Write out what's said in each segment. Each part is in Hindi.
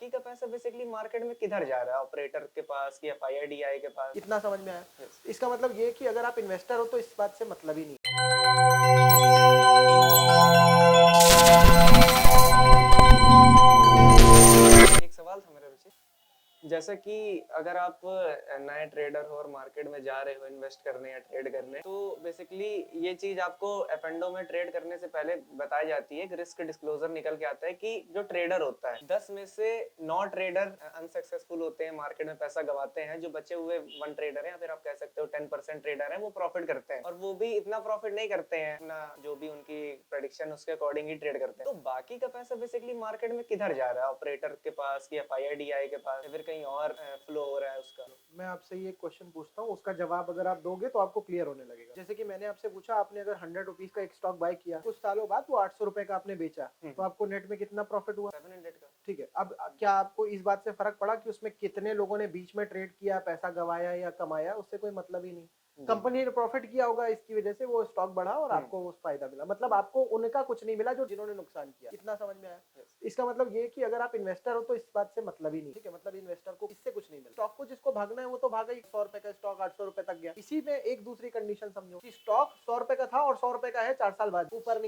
बाकी का पैसा बेसिकली मार्केट में किधर जा रहा है, ऑपरेटर के पास कि एफआईआईडीआई के पास? इतना समझ में आया। Yes. इसका मतलब ये कि अगर आप इन्वेस्टर हो तो इस बात से मतलब ही नहीं। एक सवाल था मेरा रुचि, जैसे कि अगर आप नए ट्रेडर हो और मार्केट में जा रहे हो इन्वेस्ट करने या ट्रेड करने, तो बेसिकली ये चीज आपको एफएनडो में ट्रेड करने से पहले बताई जाती है। एक रिस्क डिस्क्लोजर निकल के आता है कि जो ट्रेडर होता है 10 में से 9 ट्रेडर अनसक्सेसफुल होते हैं, मार्केट में पैसा गवाते हैं। जो बचे हुए 1 ट्रेडर है या फिर आप कह सकते हो 10% ट्रेडर है, वो प्रॉफिट करते हैं, और वो भी इतना प्रॉफिट नहीं करते हैं ना, जो भी उनकी प्रेडिक्शन उसके अकॉर्डिंग ही ट्रेड करते हैं। तो बाकी का पैसा बेसिकली मार्केट में किधर जा रहा है, ऑपरेटर के पास कि एफआईआईडीआई के पास, या फिर कहीं और फ्लो हो रहा है उसका? मैं आपसे ये क्वेश्चन पूछता हूँ, उसका जवाब अगर आप दोगे तो आपको क्लियर होने लगेगा। जैसे कि मैंने आपसे पूछा, आपने अगर 100 रुपीज का एक स्टॉक बाय किया, कुछ सालों बाद वो 800 रुपए का आपने बेचा, तो आपको नेट में कितना प्रॉफिट हुआ? 700 का। ठीक है। अब क्या आपको इस बात से फर्क पड़ा कि उसमें कितने लोगों ने बीच में ट्रेड किया, पैसा गवाया या कमाया? उससे कोई मतलब ही नहीं। कंपनी ने प्रॉफिट किया होगा, इसकी वजह से वो स्टॉक बढ़ा और आपको वो फायदा मिला। मतलब आपको उनका कुछ नहीं मिला जो जिन्होंने नुकसान किया। कितना समझ में आया? इसका मतलब ये कि अगर आप इन्वेस्टर हो तो इस बात से मतलब ही नहीं। ठीक है, मतलब इन्वेस्टर को इससे कुछ नहीं मिला। स्टॉक को जिसको भागना है वो तो भागा ही। 100 रुपए का स्टॉक 800 रुपए तक गया। इसी में एक दूसरी कंडीशन समझो कि स्टॉक 100 रुपए का था और 100 रुपए का है 4 साल बाद, ऊपर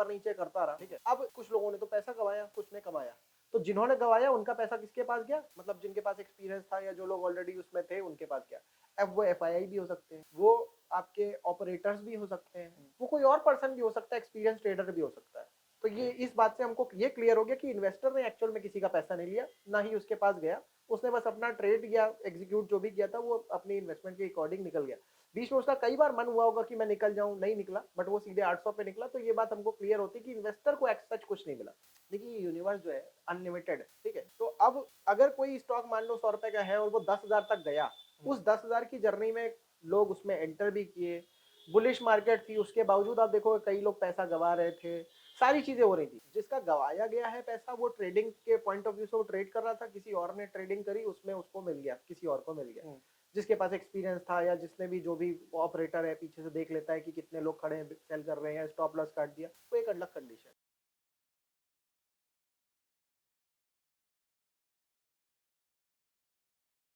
नीचे करता रहा। ठीक है, अब कुछ लोगों ने तो पैसा गवाया, कुछ ने कमाया। तो जिन्होंने गवाया उनका पैसा किसके पास गया? मतलब जिनके पास एक्सपीरियंस था या जो लोग ऑलरेडी उसमें थे उनके पास गया। अब वो एफआईआई भी हो सकते हैं, वो आपके ऑपरेटर्स भी हो सकते हैं, वो कोई और पर्सन भी हो सकता है, एक्सपीरियंस ट्रेडर भी हो सकता है। तो ये इस बात से हमको ये क्लियर हो गया कि इन्वेस्टर ने एक्चुअल में किसी का पैसा नहीं लिया, ना ही उसके पास गया। उसने बस अपना ट्रेड या एग्जीक्यूट जो भी किया था वो अपनी इन्वेस्टमेंट के अकॉर्डिंग निकल गया। बीच में उसका कई बार मन हुआ होगा कि मैं निकल जाऊं, नहीं निकला, बट वो सीधे 800 पे निकला। तो ये बात हमको क्लियर होती कि इन्वेस्टर को एक्स सच कुछ नहीं मिला। देखिए, यूनिवर्स जो है अनलिमिटेड है। ठीक है, तो अब अगर कोई स्टॉक मान लो 100 रुपए का है और वो 10,000 तक गया, उस 10,000 की जर्नी में लोग उसमें एंटर भी किए, बुलिश मार्केट थी, उसके बावजूद आप देखो कई लोग पैसा गवा रहे थे, सारी चीजें हो रही थी। जिसका गवाया गया है पैसा, वो ट्रेडिंग के पॉइंट ऑफ व्यू से वो ट्रेड कर रहा था, किसी और ने ट्रेडिंग करी, उसमें उसको मिल गया, किसी और को मिल गया। जिसके पास एक्सपीरियंस था या जिसने भी, जो भी ऑपरेटर है पीछे से देख लेता है कि कितने लोग खड़े हैं, सेल कर रहे हैं, स्टॉप लॉस काट दिया, वो एक अलग कंडीशन।